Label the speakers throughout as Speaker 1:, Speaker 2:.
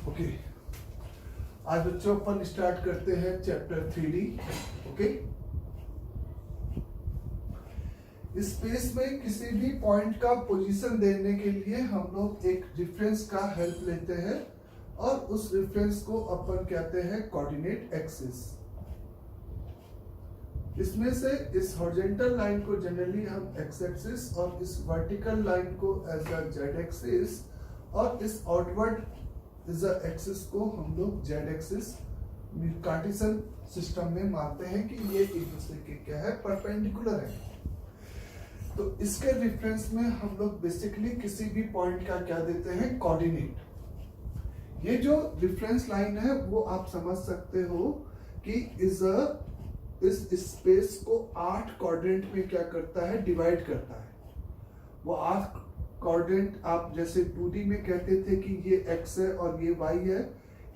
Speaker 1: Okay, आज बच्चों अपन start करते हैं चैप्टर 3D। ओके, स्पेस में किसी भी पॉइंट का पोजीशन देने के लिए हम लोग एक रेफरेंस का हेल्प लेते हैं और उस रेफरेंस को अपन कहते हैं कोऑर्डिनेट एक्सिस। इसमें से इस हॉरिजॉन्टल लाइन को जनरली हम एक्स एक्सिस और इस वर्टिकल लाइन को एज अ जेड एक्सिस और इस आउटवर्ड इस एक्सिस को हम लोग जेड एक्सिस कार्टेशियन सिस्टम में मानते हैं कि ये एक दूसरे के क्या है, परपेंडिकुलर है। तो इसके रेफरेंस में हम लोग बेसिकली किसी भी पॉइंट का क्या देते हैं, कोऑर्डिनेट। ये जो रेफरेंस लाइन है वो आप समझ सकते हो कि इस स्पेस को 8 क्वाड्रेंट में क्या करता है, डिवाइड करता है। वो 8 क्वाड्रेंट आप जैसे 2D में कहते थे कि ये x है और ये y है,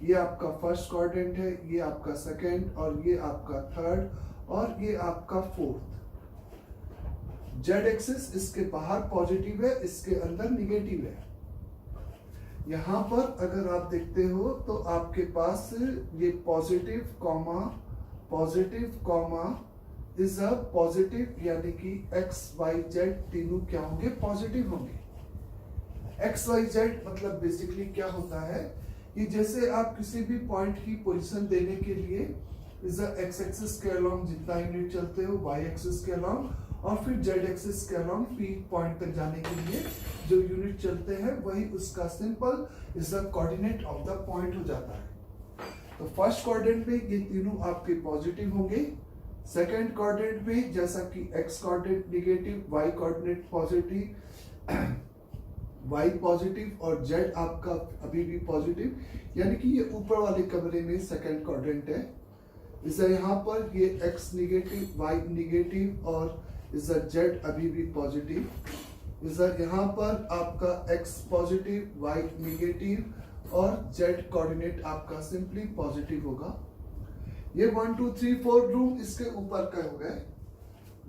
Speaker 1: ये आपका फर्स्ट क्वाड्रेंट है, ये आपका सेकंड और ये आपका थर्ड और ये आपका फोर्थ। जेड एक्सिस इसके बाहर पॉजिटिव है, इसके अंदर निगेटिव है। यहाँ पर अगर आप देखते हो तो आपके पास ये positive comma is a positive, यानी कि x y z तीनों क्या होंगे, पॉजिटिव होंगे। x y z मतलब बेसिकली क्या होता है कि जैसे आप किसी भी पॉइंट की पोजीशन देने के लिए इज अ x एक्सिस के अलोंग जितना यूनिट चलते हो, y एक्सिस के अलोंग और फिर z एक्सिस के अलोंग P पॉइंट तक जाने के लिए जो यूनिट चलते हैं वही उसका simple is the coordinate of the point हो जाता है। तो फर्स्ट क्वाड्रेंट में ये तीनों आपके पॉजिटिव होंगे, सेकंड क्वाड्रेंट में जैसा कि x coordinate negative, y coordinate positive, y positive और z आपका अभी भी पॉजिटिव, यानी कि ये ऊपर वाले कमरे में सेकंड क्वाड्रेंट है। इसे यहाँ पर ये x निगेटिव, y निगेटिव और इसे z अभी भी पॉजिटिव। इसे यहाँ पर आपका x पॉजिटिव, y निगेटिव और z कोऑर्डिनेट आपका सिंपली पॉजिटिव होगा। ये 1 2 3 4 रूम इसके ऊपर का हो गए।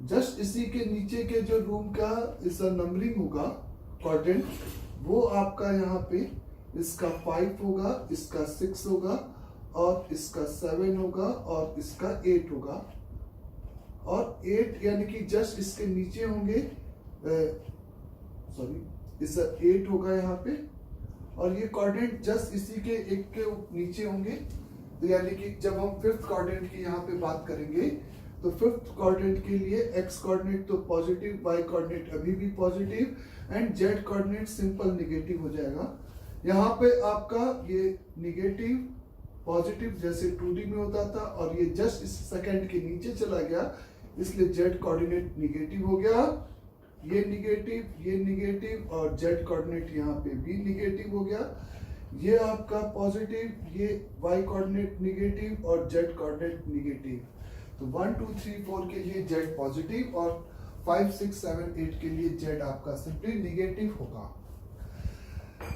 Speaker 1: जस्ट इसी के नीचे के जो रूम का इसका नंबरिंग होगा क्वाड्रेंट, वो आपका यहाँ पे इसका 5 होगा, इसका 6 होगा और इसका 7 होगा और इसका 8 होगा। और 8 यानी कि जस्ट इसके नीचे होंगे, सॉरी इसका 8 होगा यहाँ पे और ये कोऑर्डिनेट जस्ट इसी के एक के नीचे होंगे। तो यानी कि जब हम फिफ्थ क्वाड्रेंट की यहाँ पे बात करेंगे तो फिफ्थ क्वाड्रेंट के लिए x कोऑर्डिनेट तो पॉजिटिव, y कोऑर्डिनेट अभी भी positive and z coordinate simple negative हो जाएगा। यहाँ पे आपका ये निगेटिव पॉजिटिव जैसे 2D में होता था और ये जस्ट इस सेकंड के नीचे चला गया, इसलिए z कोऑर्डिनेट निगेटिव हो गया। ये निगेटिव और z कोऑर्डिनेट यहाँ पे भी निगेटिव हो गया। ये आपका पॉजिटिव, ये y कोऑर्डिनेट निगेटिव और z कोऑर्डिनेट निगेटिव। तो 1 2 3 4 के लिए z पॉजिटिव और 5 6 7 8 के लिए z आपका सिंपली निगेटिव होगा।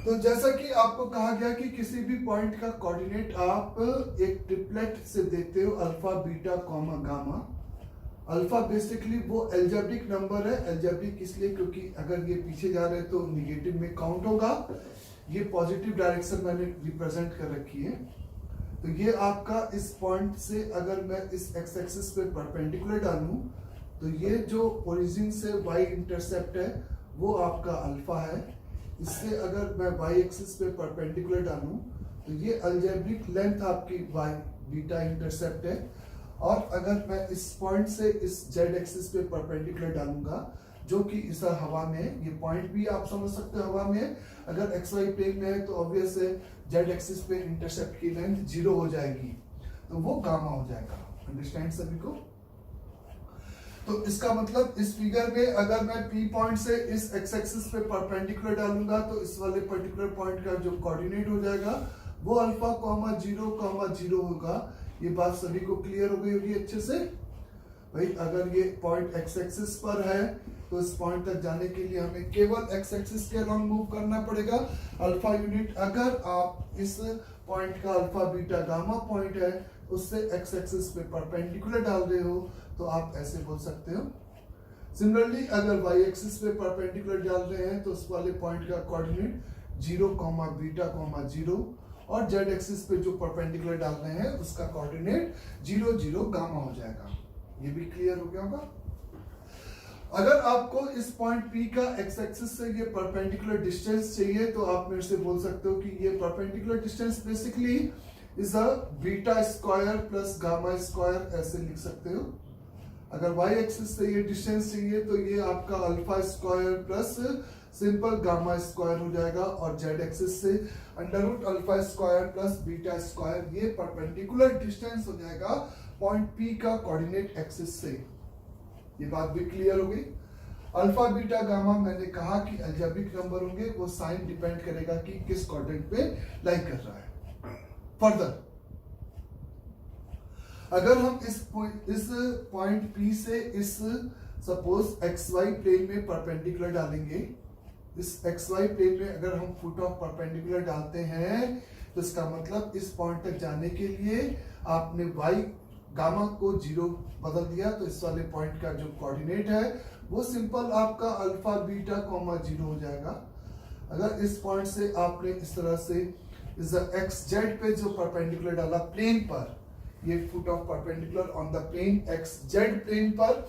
Speaker 1: तो जैसा कि आपको कहा गया कि किसी भी पॉइंट का कोऑर्डिनेट आप एक ट्रिपलेट से देते हो, alpha beta comma gamma. Alpha basically वो एल्जेब्रिक नंबर है। एल्जेब्रिक इसलिए क्योंकि अगर ये पीछे जा रहे हैं तो निगेटिव में काउंट होगा। ये पॉजिटिव डायरेक्शन मैंने रिप्रेजेंट कर रखी है। तो ये आपका इस पॉइंट से अगर मैं इस एक्स एक्सिस पे परपेंडिकुलर डालूं तो ये जो ओरिजिन से y इंटरसेप्ट है वो आपका अल्फा है। इससे अगर मैं y एक्सिस पे परपेंडिकुलर डालूं तो ये अलजेब्रिक लेंथ आपकी y बीटा इंटरसेप्ट है। और अगर मैं इस पॉइंट से इस z एक्सिस पे परपेंडिकुलर डालूंगा जो कि इस हवा में है, ये पॉइंट भी आप समझ सकते हो हवा में है। अगर xy प्लेन में है तो ऑब्वियस है z एक्सिस पे इंटरसेप्ट की लेंथ 0 हो जाएगी, तो वो गामा हो जाएगा। अंडरस्टैंड सभी को? तो इसका मतलब इस फिगर में अगर मैं P पॉइंट से इस x एक्सिस पे परपेंडिकुलर डालूंगा तो इस वाले पर्टिकुलर पॉइंट का जो कोऑर्डिनेट हो जाएगा वो अल्फा कॉमा 0 होगा। ये बात सभी को क्लियर हो गई होगी अच्छे से? भाई अगर ये पॉइंट x एक्सिस पर है तो इस पॉइंट तक जाने के लिए हमें केवल x एक्सिस के अलोंग मूव करना पड़ेगा। अल्फा यूनिट अगर आप इस पॉइंट का अल्फा बीटा गामा पॉइंट है उससे x एक्सिस पे परपेंडिकुलर डाल रहे हो तो आप ऐसे बोल सकते हो। सिमिलरली अगर y एक्सिस पे परपेंडिकुलर डाल रहे हैं तो उस वाले पॉइंट का कोऑर्डिनेट 0, बीटा, 0 और जेड एक्सिस पे जो परपेंडिकुलर डाल रहे हैं उसका कोऑर्डिनेट 0 0 गामा हो जाएगा। ये भी क्लियर हो गया होगा। अगर आपको इस पॉइंट P का एक्स एक्सिस से ये परपेंडिकुलर डिस्टेंस चाहिए तो आप मेरे से बोल सकते हो कि ये perpendicular distance basically is a beta square plus gamma square, ऐसे लिख सकते हो। अगर y एक्सिस से ये डिस्टेंस चाहिए तो ये आपका alpha square plus simple gamma square हो जाएगा, और z एक्सिस से under root alpha square plus beta square, ये परपेंडिकुलर डिस्टेंस हो जाएगा पॉइंट P का कोऑर्डिनेट एक्सिस से। ये बात भी क्लियर हो गई। अल्फा बीटा गामा मैंने कहा कि अलजेब्रिक नंबर होंगे, वो साइन डिपेंड करेगा कि किस कोऑर्डिनेट पे लाई कर रहा है। फर्दर अगर हम इस पॉइंट P से इस सपोज XY प्लेन में परपेंडिकुलर डालेंगे, इस XY प्लेन में अगर हम फुट ऑफ परपेंडिकुलर डालते हैं तो इसका मतलब इस पॉइंट तक जाने के लिए आपने y गामा को 0 बदल दिया, तो इस वाले पॉइंट का जो कोऑर्डिनेट है वो सिंपल आपका अल्फा बीटा कॉमा 0 हो जाएगा। अगर इस पॉइंट से आपने इस तरह से इस एक्स जेड पे जो परपेंडिकुलर डाला प्लेन पर, ये foot of perpendicular on the plane X Z plane पर,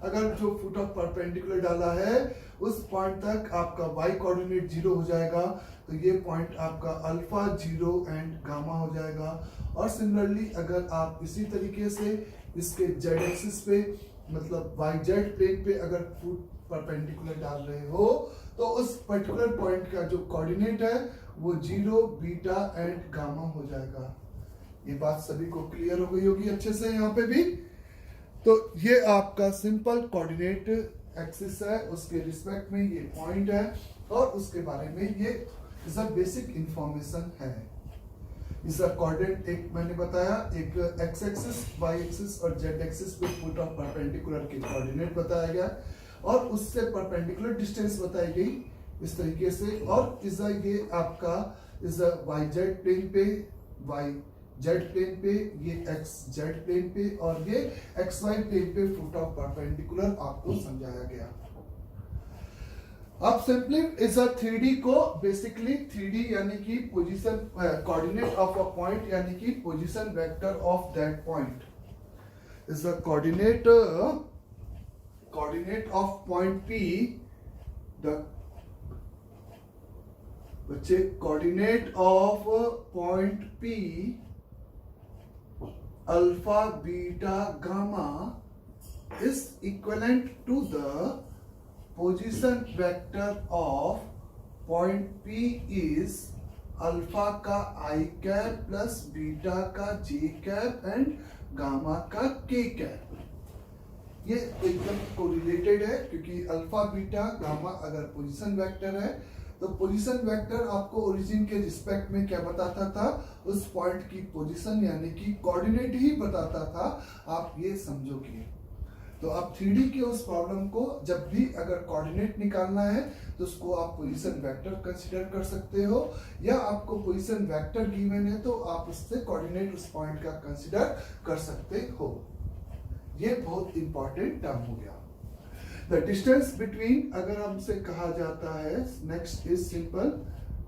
Speaker 1: अगर जो फुट ऑफ परपेंडिकुलर डाला है उस पॉइंट तक आपका y कोऑर्डिनेट 0 हो जाएगा, तो ये पॉइंट आपका अल्फा 0 एंड गामा हो जाएगा। और सिमिलरली अगर आप इसी तरीके से इसके z एक्सिस पे मतलब yz प्लेन पे अगर फुट परपेंडिकुलर डाल रहे हो तो उस पर्टिकुलर पॉइंट का जो कोऑर्डिनेट है वो 0 बीटा एंड गामा हो जाएगा। ये बात सभी को क्लियर हो गई होगी अच्छे से यहाँ पे भी। तो ये आपका सिंपल कोऑर्डिनेट एक्सिस है, उसके रिस्पेक्ट में ये पॉइंट है और उसके बारे में ये इस बेसिक इंफॉर्मेशन है। इसका कोऑर्डिनेट एक मैंने बताया, एक एक्स एक्सिस, वाई एक्सिस और जेड एक्सिस पे फुट ऑफ परपेंडिकुलर के कोऑर्डिनेट बताया गया और उससे परपेंडिकुलर डिस्टेंस बताई गई इस तरीके से। और इस ये आपका इस वाई जेड प्लेन पे, वाई जेड प्लेन पे, ये एक्स जेड प्लेन पे और ये एक्स वाई प्लेन पे फुट ऑफ परपेंडिकुलर आपको समझाया गया। अब सिंपली इस 3D को बेसिकली 3D यानी कि position coordinate of a point यानी कि position vector of that point is the coordinate of point P, the बच्चे coordinate of point P alpha beta gamma is equivalent to the position vector of point P is alpha का i cap plus beta का j cap and gamma का k cap. ये एकदम correlated है क्योंकि alpha beta gamma अगर position vector है तो पोजीशन वेक्टर आपको ओरिजिन के रिस्पेक्ट में क्या बताता था, उस पॉइंट की पोजीशन यानी कि कोऑर्डिनेट ही बताता था। आप ये समझोगे तो आप 3D के उस प्रॉब्लम को जब भी अगर कोऑर्डिनेट निकालना है तो उसको आप पोजीशन वेक्टर कंसीडर कर सकते हो, या आपको पोजीशन वेक्टर गिवन है तो आप उससे कोऑर्डिनेट उस पॉइंट का कंसीडर कर सकते हो। ये बहुत इंपॉर्टेंट टर्म हो गया। द डिस्टेंस बिटवीन, अगर हमसे कहा जाता है next is simple,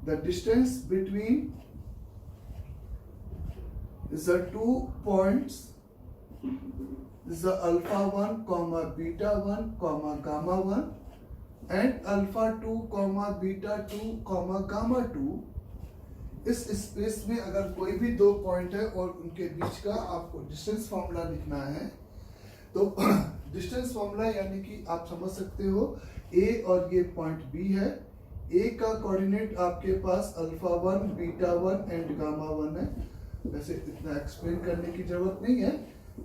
Speaker 1: the distance between is the 2 points is the alpha 1 comma beta 1 comma gamma 1 and alpha 2 comma beta 2 comma gamma 2। इस स्पेस में अगर कोई भी 2 पॉइंट है और उनके बीच का आपको डिस्टेंस फॉर्मूला लिखना है तो डिस्टेंस फॉर्मूला यानी कि आप समझ सकते हो A और ये पॉइंट B है। A का कोऑर्डिनेट आपके पास अल्फा 1 बीटा 1 एंड गामा 1 है, वैसे इतना एक्सप्लेन करने की जरूरत नहीं है।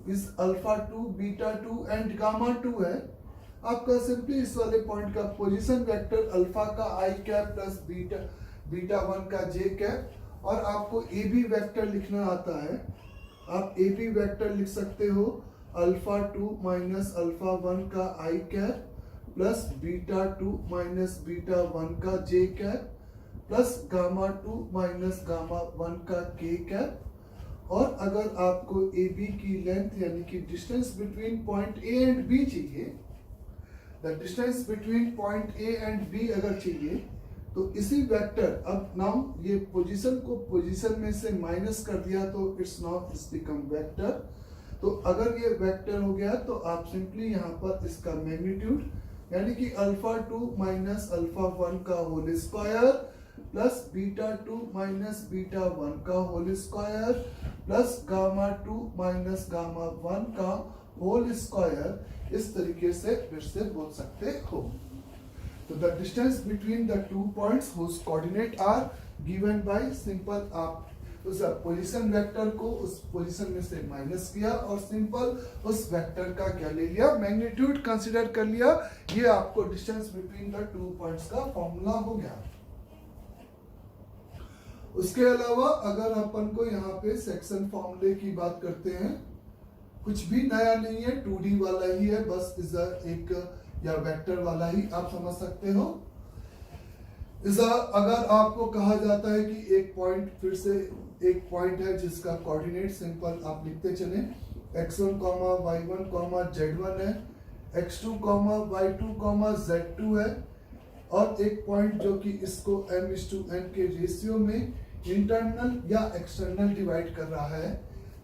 Speaker 1: इस अल्फा 2 बीटा 2 एंड गामा 2 है। आपका सिंपली इस वाले पॉइंट का पोजीशन वेक्टर अल्फा का i कैप प्लस बीटा 1 का j कैप, और आपको ए बी वेक्टर लिखना आता है। आप ए बी वेक्टर लिख सकते हो अल्फा 2 माइनस अल्फा 1 का i cap plus beta 2 minus beta 1 का j cap plus gamma 2 minus gamma 1 का k कैप। और अगर आपको ए बी की लेंथ यानी कि distance between point A and B चाहिए, the distance between point A and B अगर चाहिए तो इसी वेक्टर, अब नाउ ये पोजीशन को पोजीशन में से माइनस कर दिया तो it's now it's become vector. तो अगर ये वेक्टर हो गया तो आप सिंपली यहाँ पर इसका मैग्नीट्यूड यानी कि अल्फा 2 माइनस अल्फा 1 का whole square plus beta 2 minus beta 1 का whole square plus gamma 2 minus gamma 1 का होल स्क्वायर, इस तरीके से फिर से बोल सकते हो। तो the distance between the 2 points whose coordinate are given by simple, आप उस पोजीशन वेक्टर को उस पोजीशन में से माइनस किया और सिंपल उस वेक्टर का क्या ले लिया, मैग्नीट्यूड कंसीडर कर लिया। ये आपको डिस्टेंस बिटवीन द 2 पॉइंट्स का फॉर्मूला हो गया। उसके अलावा अगर अपन को यहाँ पे सेक्शन फॉर्मूले की बात करते हैं, कुछ भी नया नहीं है, 2D वाला ही है, बस इस एक या वेक्टर वाला ही आप समझ सकते हो। अगर आपको कहा जाता है कि एक पॉइंट, फिर से एक पॉइंट है जिसका कोऑर्डिनेट सिंपल आप लिखते चले, x1, y1, z1 है, x2, y2, z2 है, और एक पॉइंट जो कि इसको m:n के रेशियो में इंटरनल या एक्सटर्नल डिवाइड कर रहा है।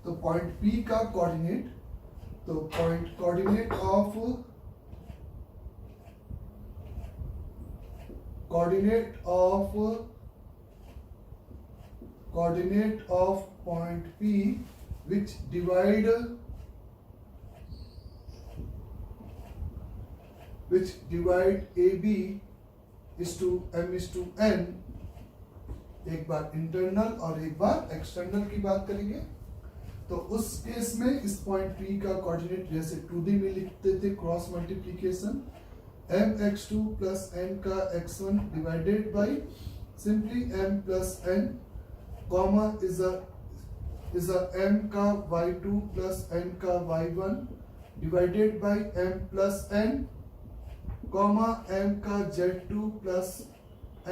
Speaker 1: तो पॉइंट P का कोऑर्डिनेट, तो point coordinate of point P which divide AB is to m:n, एक बार इंटरनल और एक बार एक्सटर्नल की बात करेंगे। तो उस केस में इस पॉइंट P का कोऑर्डिनेट जैसे 2D में लिखते थे, cross multiplication mx2 plus n का x1 divided by simply m plus n, comma is a m का y2 प्लस n का y1 divided by m plus n, comma m का z2 plus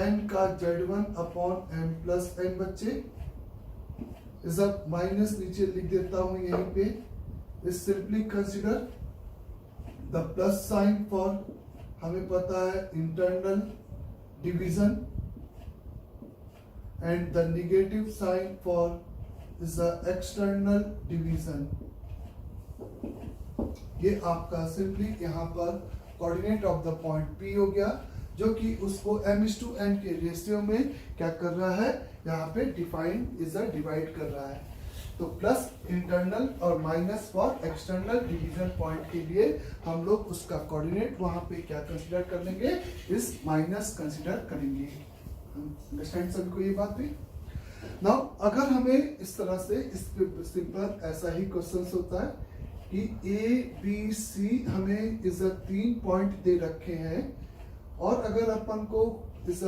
Speaker 1: n का z1 upon m plus n। बच्चे इस minus नीचे लिख देता हूं यहीं पे, इस simply consider the plus sign for, हमें पता है internal division, and the negative sign for is the external division. ये आपका सिंपली यहाँ पर coordinate of the point P हो गया, जो कि उसको m:n के रेशियो में क्या कर रहा है, यहाँ पे डिवाइड कर रहा है। तो प्लस इंटरनल और minus for external division point के लिए हम लोग उसका कोऑर्डिनेट वहां पे क्या कंसीडर कर लेंगे, इस माइनस कंसीडर करेंगे। अंडरस्टैंड सभी को ये बात भी। नाउ अगर हमें इस तरह से इस सिंपल ऐसा ही क्वेश्चन होता है कि ABC हमें इस 3 पॉइंट दे रखे हैं, और अगर अपन को इस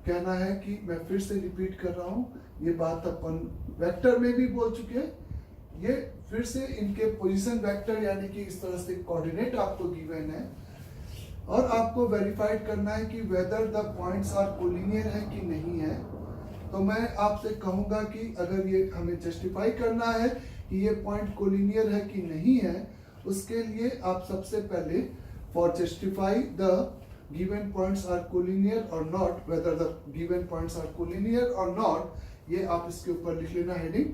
Speaker 1: कहना है कि मैं फिर से रिपीट कर रहा हूं, ये बात अपन वेक्टर में भी बोल चुके हैं, ये फिर से इनके पोजीशन वेक्टर यानी कि इस तरह से कोऑर्डिनेट आपको गिवन है, और आपको वेरीफाइड करना है कि whether the points are collinear है कि नहीं है। तो मैं आपसे कहूंगा कि अगर ये हमें जस्टिफाई करना है कि ये पॉइंट कोलिनियर है कि नहीं है, उसके लिए आप सबसे पहले for justify the given points are collinear or not, whether the given points are collinear or not, ये आप इसके ऊपर लिख लेना heading,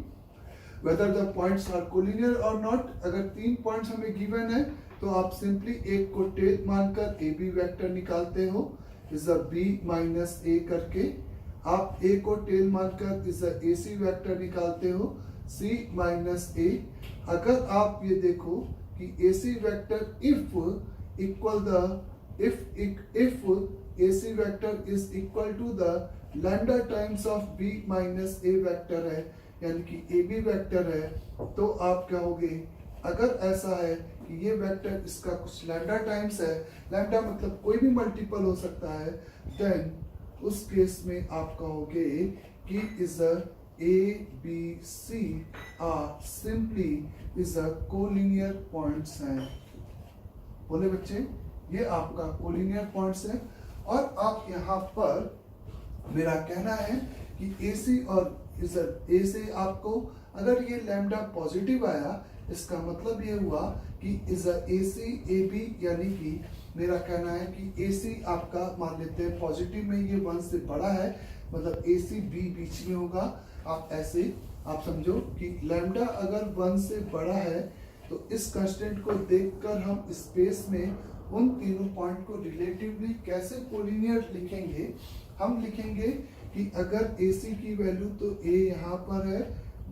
Speaker 1: whether the points are collinear or not। अगर 3 पॉइंट्स हमें गिवन है तो आप सिंपली एक को टेल मानकर AB वेक्टर निकालते हो, is a B minus A करके, आप A को टेल मानकर इज अ AC वेक्टर निकालते हो, C माइनस A। अगर आप ये देखो कि AC vector if equal the if AC vector is equal to the lambda times of B minus A vector है, यानी कि AB वेक्टर है, तो आप क्या होगे, अगर ऐसा है कि ये वेक्टर इसका कुछ लैम्डा टाइम्स है, लैम्डा मतलब कोई भी मल्टीपल हो सकता है, देन उस केस में आप कहोगे कि is ABC are simply is a collinear points हैं। बोले बच्चे, ये आपका कोलिनियर पॉइंट्स है। और आप यहाँ पर मेरा कहना है कि AC और A से आपको अगर ये लैम्डा पॉजिटिव आया, इसका मतलब ये हुआ कि इज AC AB यानी कि मेरा कहना है कि AC आपका मान लेते हैं पॉजिटिव में ये 1 से बड़ा है, मतलब AC B बीच में होगा। आप ऐसे आप समझो कि लैम्डा अगर 1 से बड़ा है तो इस कंस्टेंट को देखकर हम स्पेस में उन तीनों पॉइंट को रिलेटिवली कैसे कोलिनियर लिखेंगे। हम लिखेंगे कि अगर AC की वैल्यू तो A यहाँ पर है,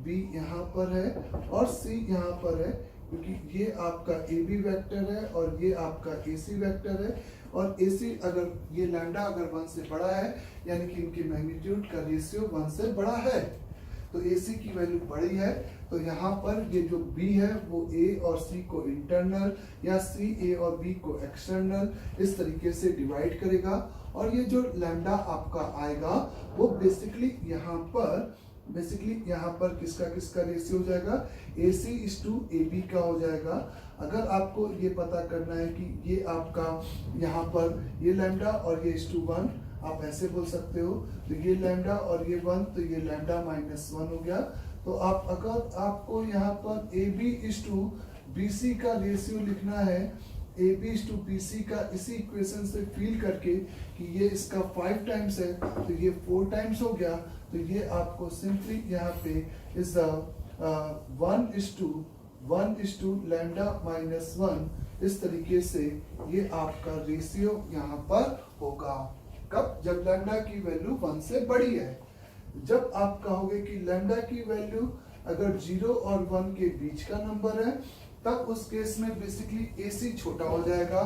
Speaker 1: B यहाँ पर है और C यहाँ पर है, क्योंकि ये आपका AB वेक्टर है और ये आपका AC वेक्टर है। और AC अगर ये लैम्डा अगर 1 से बड़ा है यानी कि इनकी मैग्नीट्यूड का रेशियो 1 से बड़ा है, तो AC की वैल्यू बड़ी है, तो यहाँ पर ये जो B है वो A और C को इंटरनल या C A और B को एक्सटर्नल इस तरीके से डिवाइड करेगा। और ये जो लैम्डा आपका आएगा वो बेसिकली यहाँ पर किसका रेशियो हो जाएगा, AC/AB का हो जाएगा। अगर आपको ये पता करना है कि ये आपका यहाँ पर ये लैम्डा और ये (1) आप ऐसे बोल सकते हो, तो ये लैम्डा और ये 1 तो ये लैम्डा -1 हो गया। तो आप अगर आपको यहाँ पर AB/BC का रेशियो लिखना है, AB/BC का इसी इक्वेशन से फील करके कि ये इसका 5 टाइम्स है तो ये 4 टाइम्स हो गया, तो ये आपको सिंपली यहाँ पे इस 1:1 लैम्डा -1 इस तरीके से ये आपका रेशियो यहाँ पर होगा। कब? जब लैम्डा की वैल्यू 1 से बड़ी है। जब आप कहोगे कि लैम्डा की वैल्यू अगर 0 और 1 के बीच का नंबर है, तब उस केस में बेसिकली AC छोटा हो जाएगा।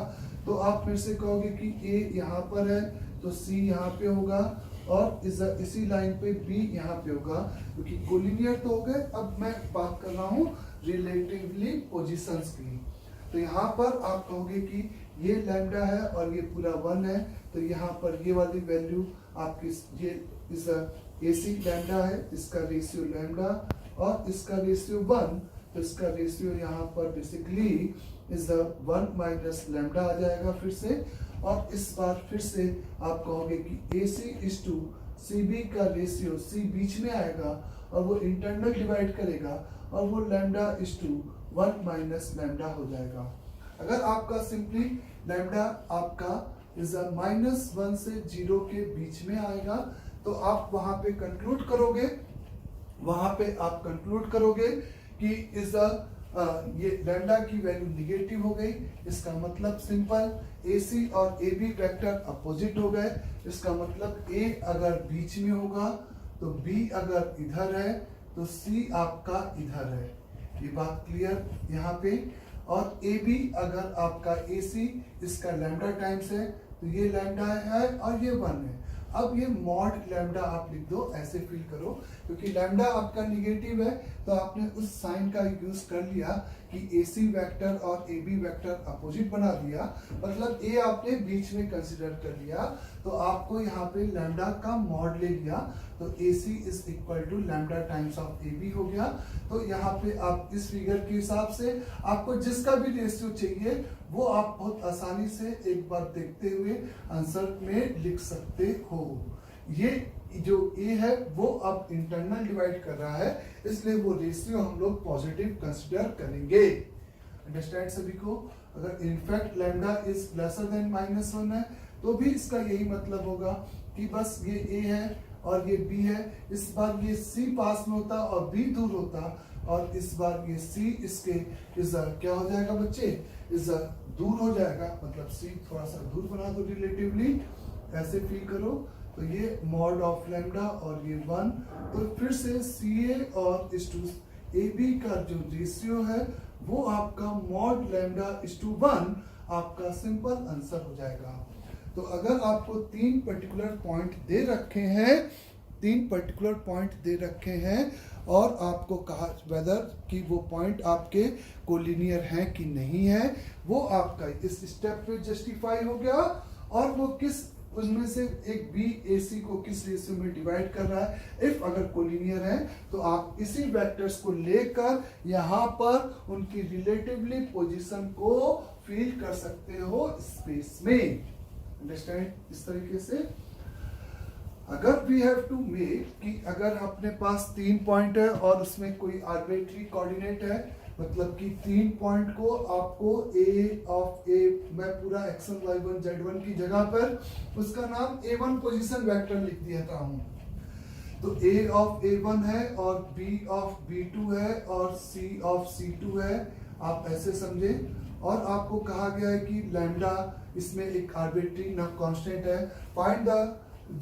Speaker 1: तो आप फिर से कहोगे कि A यहाँ पर है तो C यहाँ पे होगा और इसी लाइन पे B यहाँ पे होगा, क्योंकि कोलिनियर तो हो गए। अब मैं बात कर रहा हूँ रिलेटिवली पोजीशंस की। तो यहाँ पर आप कहोगे कि ये लैम्डा है और ये पूरा 1 है, तो यहाँ पर ये वाली वैल्यू आपकी ये इस AC लैम्डा है, इसका रेशियो लैम्डा और इसका रेशियो 1, तो इसका रेशियो यहाँ पर बेसिकली इस 1 माइनस लैम्डा आ जाएगा फिर से। और इस बार फिर से आप कहोगे कि AC/CB का रेशियो C बीच में आएगा और वो इंटरनल डिवाइड करेगा और वो लैम्डा/1 माइनस लैम्डा हो जाएगा। अगर आपका सिंपली लैम्डा आपका इस -1 से 0 के बीच में आएगा तो आप वहां पे कंक्लूड करोगे कि इस ये लैम्डा की वैल्यू निगेटिव हो गई। इसका मतलब सिंपल AC और AB वेक्टर अपोजिट हो गए। इसका मतलब A अगर बीच में होगा तो B अगर इधर है तो C आपका इधर है। ये बात क्लियर यहाँ पे। और AB अगर आपका AC इसका लैम्डा टाइम्स है तो ये लैम्डा है और ये 1 है। अब ये मॉड लैम्डा आप लिख दो, ऐसे फील करो, क्योंकि लैम्डा आपका निगेटिव है तो आपने उस साइन का यूज कर लिया कि AC वेक्टर और AB वेक्टर अपोजिट बना दिया, मतलब A आपने बीच में कंसीडर कर लिया, तो आपको यहाँ पे लैम्डा का मॉड ले लिया, तो AC is equal to lambda times of AB हो गया। तो यहाँ पे आप इस फिगर के हिसाब से आपको जिसका भी रेशियो चाहिए वो आप बहुत आसानी से एक बार देखते हुए आंसर में लिख सकते हो। ये जो A है वो अब इंटरनल डिवाइड कर रहा है, इसलिए वो रेशियो हम लोग पॉजिटिव कंसीडर करेंगे। अंडरस्टैंड सभी को? अगर in fact lambda is lesser than -1 है तो भी इसका यही मतलब होगा कि बस ये A है और ये B है। इस बार ये C पास में होता और B दूर होता, और इस बार ये C इसके क्या हो जाएगा बच्चे, इस दूर हो जाएगा, मतलब C थोड़ा सा दूर बना दो रिलेटिवली, ऐसे फील करो। तो ये मॉड ऑफ लैम्डा और ये 1, तो फिर से CA और AB का जो रेशियो है वो आपका मॉड लैम्डा/1 आपका सिंपल आंसर हो जाएगा। तो अगर आपको 3 पर्टिकुलर पॉइंट दे रखे हैं और आपको कहा वेदर कि वो पॉइंट आपके कोलिनियर हैं कि नहीं है, वो आपका इस स्टेप पे जस्टिफाई हो गया। और वो किस उसमें से एक B AC को किस रेशियो में डिवाइड कर रहा है, इफ अगर कोलिनियर है तो आप इसी वेक्टर्स को लेकर यहाँ पर उनकी रिलेटिवली पोजीशन को फील कर सकते हो स्पेस में। अंडरस्टैंड? इस तरीके से अगर वी हैव टू मेक कि अगर अपने पास 3 पॉइंट है और उसमें कोई आर्बिट्री कोऑर्डिनेट है, मतलब कि 3 पॉइंट को आपको ए ऑफ ए, मैं पूरा x1 y1 z1 की जगह पर उसका नाम a1 पोजीशन वेक्टर लिख देता हूं। तो a ऑफ a1 है और b ऑफ b2 है और c ऑफ c2 है, आप ऐसे समझे। और आपको कहा गया है कि लैम्डा इसमें एक आर्बिट्री ना कांस्टेंट है, find the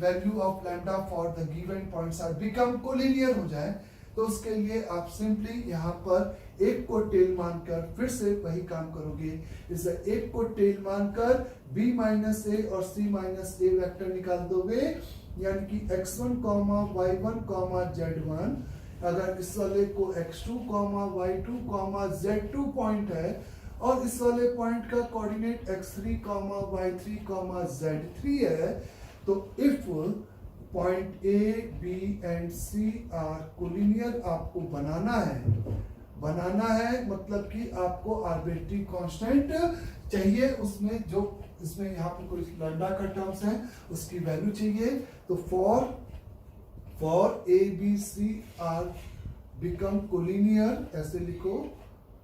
Speaker 1: value of lambda for the given points are become collinear हो जाए। तो उसके लिए आप सिंपली यहाँ पर एक को टेल मानकर फिर से वही काम करोगे, इस एक को टेल मानकर b माइनस ए और c माइनस ए वेक्टर निकाल दोगे, यानी कि x1 y1 z1। अगर इस वाले को x2 y2 z2 पॉइंट है और इस वाले पॉइंट का कोऑर्डिनेट x3 y3 z3 है, तो if point A B and C are collinear आपको बनाना है मतलब कि आपको आर्बिट्री कांस्टेंट चाहिए, उसमें जो इसमें यहाँ पे कोई लैम्डा का टर्म्स है उसकी वैल्यू चाहिए। तो for A B C are become collinear ऐसे लिखो,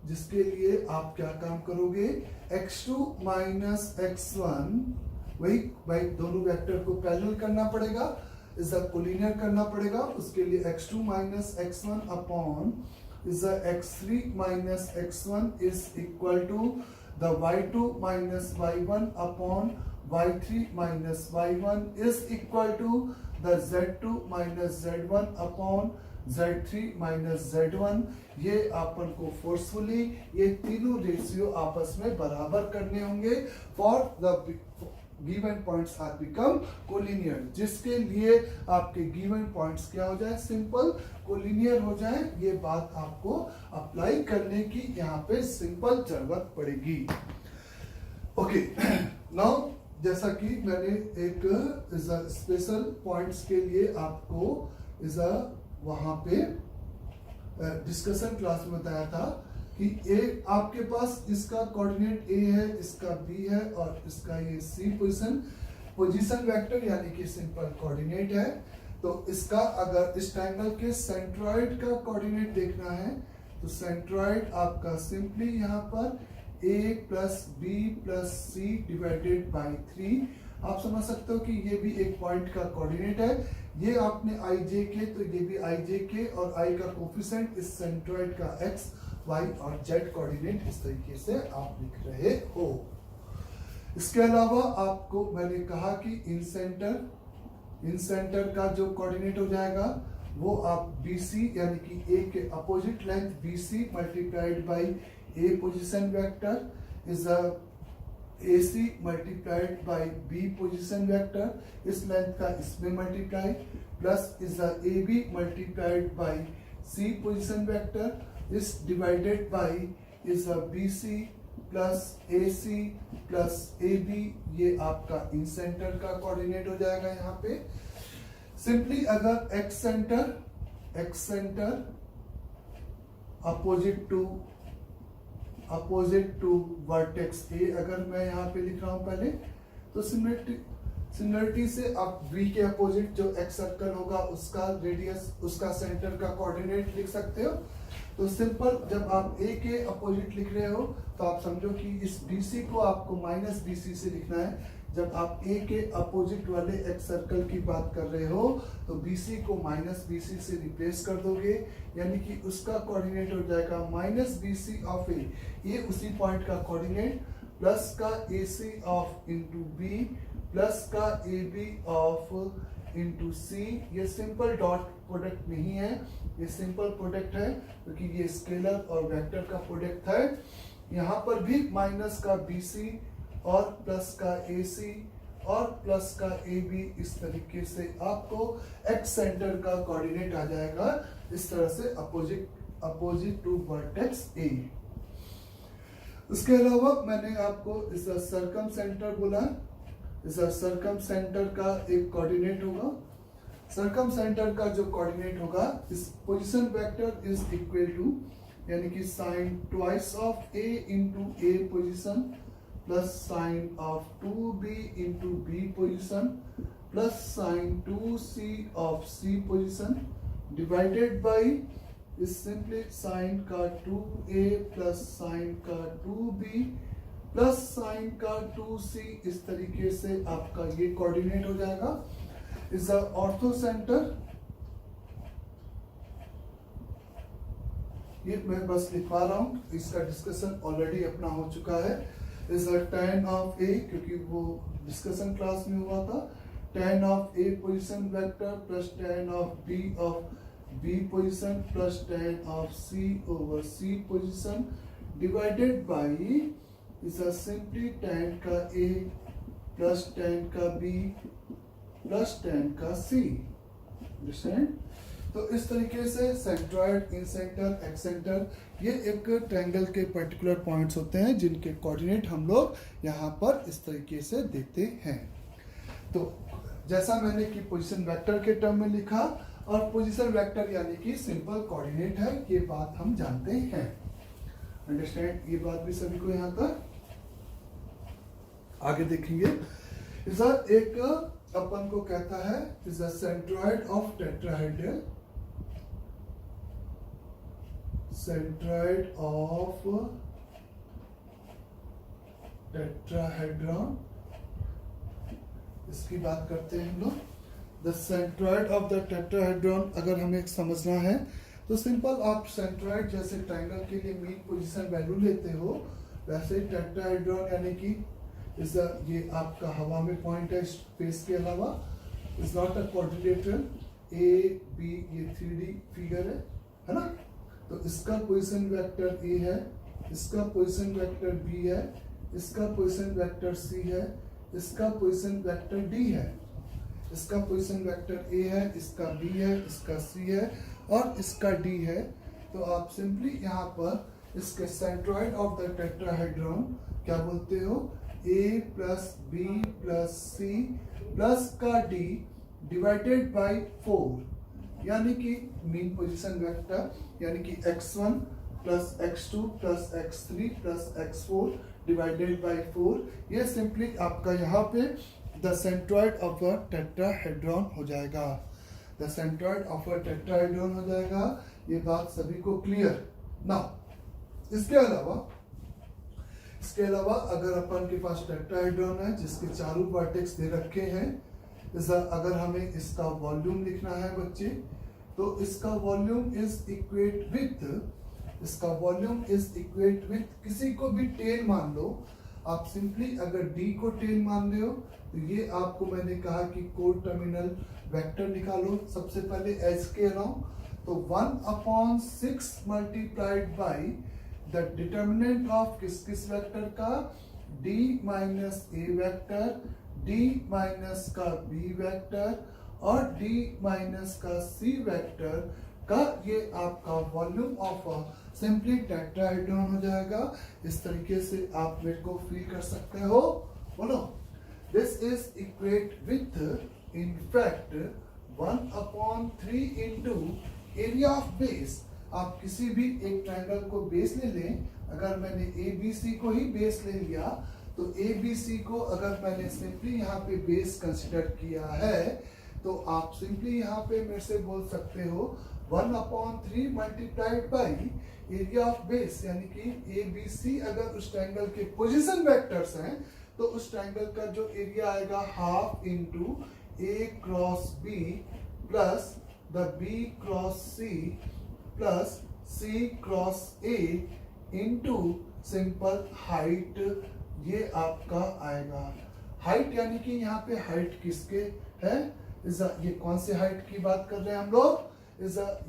Speaker 1: जिसके लिए आप क्या काम करोगे, x2 माइनस x1, वही भाई दोनों वेक्टर को पैरेलल करना पड़ेगा, इज द कोलिनियर करना पड़ेगा। उसके लिए x2 minus x1 upon is the x3 minus x1 is equal to the y2 minus y1 upon y3 minus y1 is equal to the z2 minus z1 upon z3 minus z1। ये अपन को forcefully ये तीनों ratio आपस में बराबर करने होंगे for the given points are become collinear, जिसके लिए आपके गिवन पॉइंट्स क्या हो जाए, सिंपल कोलिनियर हो जाए। ये बात आपको अप्लाई करने की यहाँ पे सिंपल जरूरत पड़ेगी। ओके, नाउ जैसा कि मैंने एक स्पेशल पॉइंट्स के लिए आपको वहां पे डिस्कशन क्लास में बताया था कि ए आपके पास इसका कोऑर्डिनेट ए है, इसका बी है और इसका ये सी पोजीशन वेक्टर यानी कि सिंपल कोऑर्डिनेट है। तो इसका अगर इस ट्रायंगल के सेंट्रॉइड का कोऑर्डिनेट देखना है तो सेंट्रॉइड आपका सिंपली यहाँ पर a plus B plus C divided by 3। आप समझ सकते हो कि ये भी एक पॉइंट का कोऑर्डिनेट है। ये आपने आई जे के, तो ये भी आई जे के और आई का कोफिशिएंट इस सेंट्रॉइड का x, y और z कोऑर्डिनेट इस तरीके से आप लिख रहे हो। इसके अलावा आपको मैंने कहा कि इन सेंटर का जो कोऑर्डिनेट हो जाएगा वो आप BC यानी कि A के opposite length BC multiplied by A position vector is AC multiplied by B position vector, इस लेंथ का इसमें multiply plus is AB multiplied by C position vector इस divided by is BC plus AC plus AB। ये आपका इन centre का coordinate हो जाएगा। यहाँ पे सिंपली अगर x centre opposite to vertex A अगर मैं यहाँ पे लिख रहा हूँ पहले, तो सिमिलरिटी से आप V के अपोजिट जो x सर्कल होगा उसका रेडियस, उसका सेंटर का कोऑर्डिनेट लिख सकते हो। तो सिंपल जब आप A के अपोजिट लिख रहे हो तो आप समझो कि इस BC को आपको माइनस BC से लिखना है। जब आप A के अपोजिट वाले x सर्कल की बात कर रहे हो तो BC को माइनस BC से रिप्लेस कर दोगे, यानी कि उसका कोऑर्डिनेट हो जाएगा माइनस BC ऑफ A, ये उसी पॉइंट का कोऑर्डिनेट, प्लस का AC of into B plus का AB ऑफ इंटू C। ये सिंपल डॉट प्रोडक्ट नहीं है, ये सिंपल प्रोडक्ट है क्योंकि ये स्केलर और वेक्टर का प्रोडक्ट है। यहाँ पर भी माइनस का BC और प्लस का AC और प्लस का AB, इस तरीके से आपको x सेंटर का कोऑर्डिनेट आ जाएगा इस तरह से अपोजिट टू वर्टेक्स A। उसके अलावा मैंने आपको इस सर्कम सेंटर बोला, इस सर्कम सेंटर का एक कोऑर्डिनेट होगा। सर्कम सेंटर का जो कोऑर्डिनेट होगा इस position vector is equal to, यानी कि sine twice of A into A position plus sine of 2B into B position plus sine 2C of C position divided by is simply sine का 2a plus sign का 2b plus sign का 2c। इस तरीके से आपका ये coordinate हो जाएगा। इज द ऑर्थो सेंटर, ये मैं बस लिखवा रहा हूं, इसका डिस्कशन ऑलरेडी अपना हो चुका है। Is the tan of a, क्योंकि वो डिस्कशन क्लास में हुआ था, tan of a position vector plus tan of b position plus tan of c over c position divided by is simply tan का a प्लस tan का b plus tan का c। Understand? तो इस तरीके से सेंट्रॉइड, इंसेंटर, एक्सेंटर, ये एक triangle के पर्टिकुलर पॉइंट्स होते हैं जिनके कोऑर्डिनेट हम लोग यहाँ पर इस तरीके से देते हैं। तो जैसा मैंने कि पोजीशन वेक्टर के टर्म में लिखा, और पोजीशन वेक्टर यानी कि सिंपल कोऑर्डिनेट है, ये बात हम जानते हैं। अंडरस्टैंड? ये बात भी सभी को यहाँ तक आगे देखेंगे। एक अपन को कहता है is the centroid of tetrahedral, centroid of tetrahedron, इसकी बात करते हैं हम लोग। The centroid of the tetrahedron अगर हमें समझना है तो सिंपल, आप सेंट्रॉइड जैसे ट्रायंगल के लिए मीन पोजीशन वैल्यू लेते हो, वैसे टेट्राहेड्रॉन यानी कि इस ये आपका हवा में पॉइंट है स्पेस के अलावा, is not a quadrilateral, A B ये 3D फिगर है ना। तो इसका पोजीशन वेक्टर ए है, इसका पोजीशन वेक्टर बी है, इसका पोजीशन वेक्टर सी है, इसका पोजीशन वेक्टर डी है, इसका पोजीशन वेक्टर ए है, इसका बी है, इसका सी है और इसका डी है। तो आप सिंपली यहाँ पर इसके सेंट्रॉइड ऑफ द टेट्राहेड्रॉन क्या बोलते हो, A plus B plus C plus का डी डिवाइडेड बाई 4, यानी कि मीन पोजीशन वेक्टर यानी कि x1 plus x2 plus x3 plus x4 divided by 4। ये सिंपली आपका यहाँ पे the centroid of a tetrahedron हो जाएगा। The centroid of a tetrahedron हो जाएगा। ये बात सभी को क्लियर ना। इसके अलावा अगर अपन के पास टेट्राहेड्रॉन है जिसके चारों वर्टेक्स दे रखे हैं, अगर हमें इसका वॉल्यूम लिखना है बच्चे, तो इसका वॉल्यूम इज इक्वेट विथ किसी को भी 10 मान लो। आप सिंपली अगर डी को 10 मान रहे हो तो ये आपको मैंने कहा कि को टर्मिनल वेक्टर निकालो। सबसे पहले एच के अलाउ, तो 1/6 multiplied by the determinant of किस वेक्टर का, d माइनस ए वेक्टर, d माइनस का b वेक्टर और d माइनस का c वेक्टर का, ये आपका वॉल्यूम ऑफ सिंपली टेट्राहेड्रॉन हो जाएगा। इस तरीके से आप मेरे को फील कर सकते हो, बोलो। This is equate with in fact 1/3 into area of base. आप किसी भी एक ट्रायंगल को बेस ले लें, अगर मैंने ए बी सी को ही बेस ले लिया तो ए बी सी को अगर मैंने सिंपली यहाँ पे बेस कंसिडर किया है तो आप सिंपली यहाँ पे मेरे से बोल सकते हो 1/3 multiplied by area of base, यानी कि ए बी सी अगर उस ट्रायंगल के पोजीशन वेक्टर्स हैं तो उस ट्रायंगल का जो एरिया आएगा half into A cross B plus the B cross C plus C cross A into simple height, ये आपका आएगा। हाइट यानी कि यहाँ पे हाइट किसके है, ये कौन से हाइट की बात कर रहे हैं हम लोग,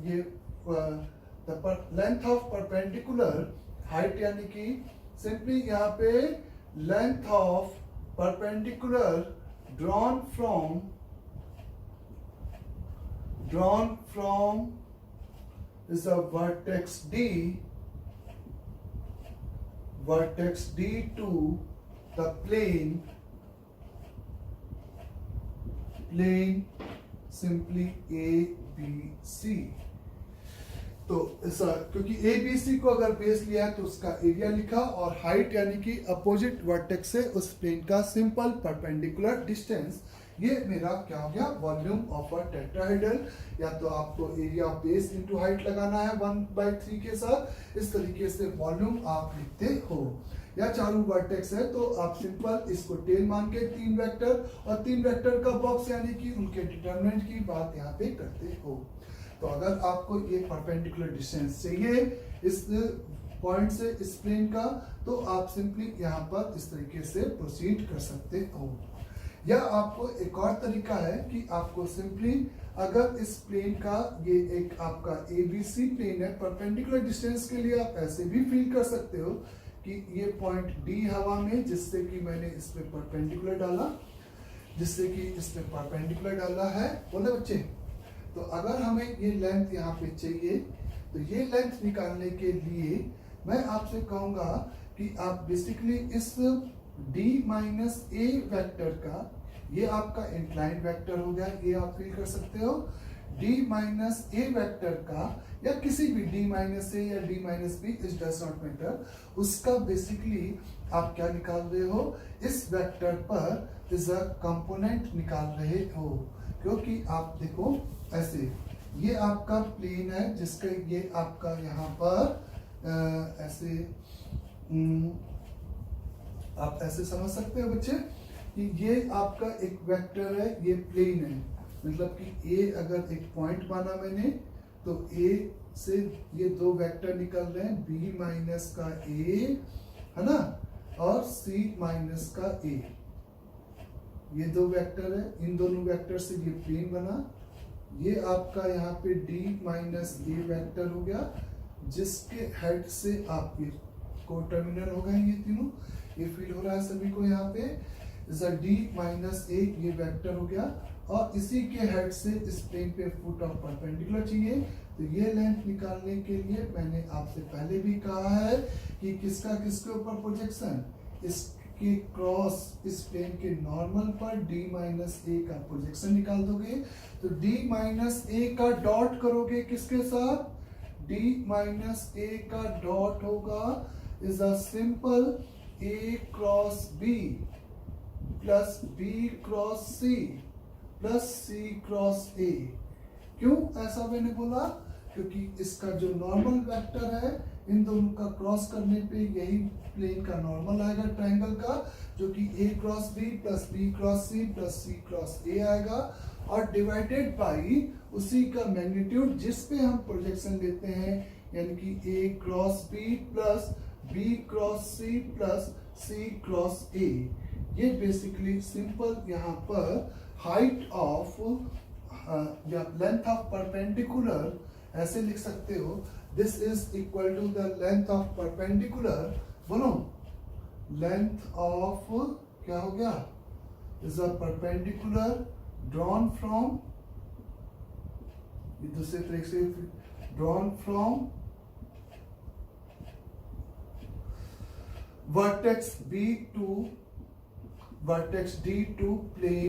Speaker 1: ये लेंथ ऑफ परपेंडिकुलर हाइट, यानी कि सिंपली यहाँ पे length of perpendicular drawn from is a vertex D to the plane simply ABC। तो ऐसा, क्योंकि ABC को अगर बेस लिया है तो उसका एरिया लिखा और हाइट यानी कि अपोजिट वर्टेक्स से उस प्लेन का सिंपल परपेंडिकुलर डिस्टेंस, ये मेरा क्या हो गया, वॉल्यूम ऑफ अ टेट्राहेड्रल। या तो आपको area of base into height लगाना है 1/3 के साथ, इस तरीके से वॉल्यूम आप लिखते हो। या चारों वर्टेक्स है तो आप सिंपल इसको टेल मान के 3 वेक्टर और 3 वेक्टर का बॉक्स यानी कि उनके डिटरमिनेंट की बात यहाँ पे करते हो। तो अगर आपको ये परपेंडिकुलर डिस्टेंस चाहिए इस पॉइंट से इस प्लेन का, तो आप सिंपली यहाँ पर इस तरीके से प्रोसीड कर सकते हो। या आपको एक और तरीका है कि आपको सिंपली अगर इस प्लेन का ये एक आपका ABC प्लेन है, परपेंडिकुलर डिस्टेंस के लिए आप ऐसे भी फील कर सकते हो कि ये पॉइंट D हवा में, जिससे कि मैंने इस पे परपेंडिकुलर डाला, जिससे कि इस पे परपेंडिकुलर डाला है, बोले बच्चे। तो अगर हमें ये लेंथ यहाँ पे चाहिए, तो ये लेंथ निकालने के लिए मैं आपसे कहूंगा कि आप बेसिकली इस D-A वेक्टर का, ये आपका इंक्लाइंड वेक्टर हो गया, ये आप फील कर सकते हो। D-A वेक्टर का या किसी भी D-A या D-B, it does not matter, उसका बेसिकली आप क्या निकाल रहे हो, इस वेक्टर पर इज अ कंपोनेंट निकाल रहे हो। क्योंकि आप देखो ऐसे, ये आपका प्लेन है जिसका ये आपका यहाँ पर ऐसे आप ऐसे समझ सकते हो बच्चे कि ये आपका एक वेक्टर है, ये प्लेन है, मतलब कि A अगर एक पॉइंट माना मैंने, तो A से ये दो वेक्टर निकल रहे हैं, B माइनस का A है ना, और C माइनस का A, ये दो वेक्टर है, इन दोनों वेक्टर से ये प्लेन बना। ये आपका यहाँ पे D-A वेक्टर हो गया, जिसके हेड से आप ये को टर्मिनल हो गए, ये तीनों, ये फील हो रहा है सभी को यहाँ पे। D-A ये वेक्टर हो गया, और इसी के हेड से इस प्लेन पे फुट ऑफ परपेंडिकुलर चाहिए। तो ये लेंथ निकालने के लिए मैंने आपसे पहले भी कहा है कि किसका किसके ऊपर प्रोजेक्शन, इसके क्रॉस इस प्लेन के नॉर्मल पर D-A का प्रोजेक्शन निकाल दोगे। तो D-A का डॉट करोगे किसके साथ, D-A का डॉट होगा is a simple A cross B plus B cross C plus C cross A। क्यों ऐसा मैंने बोला, क्योंकि इसका जो नॉर्मल वेक्टर है, इन दोनों का क्रॉस करने पे यही प्लेन का नॉर्मल आएगा ट्रायंगल का, जो कि A cross B plus B cross C plus C cross A आएगा, और डिवाइडेड बाई उसी का मैग्नीट्यूड जिस पे हम प्रोजेक्शन लेते हैं, यानी कि A cross B plus B cross C plus C cross A। ये बेसिकली सिंपल यहाँ पर हाइट ऑफ या लेंथ ऑफ परपेंडिकुलर ऐसे लिख सकते हो, this is equal to the length of perpendicular, बोलो लेंथ ऑफ क्या हो गया, is a perpendicular drawn from, दूसरे तरीके से drawn from vertex B to vertex D to plane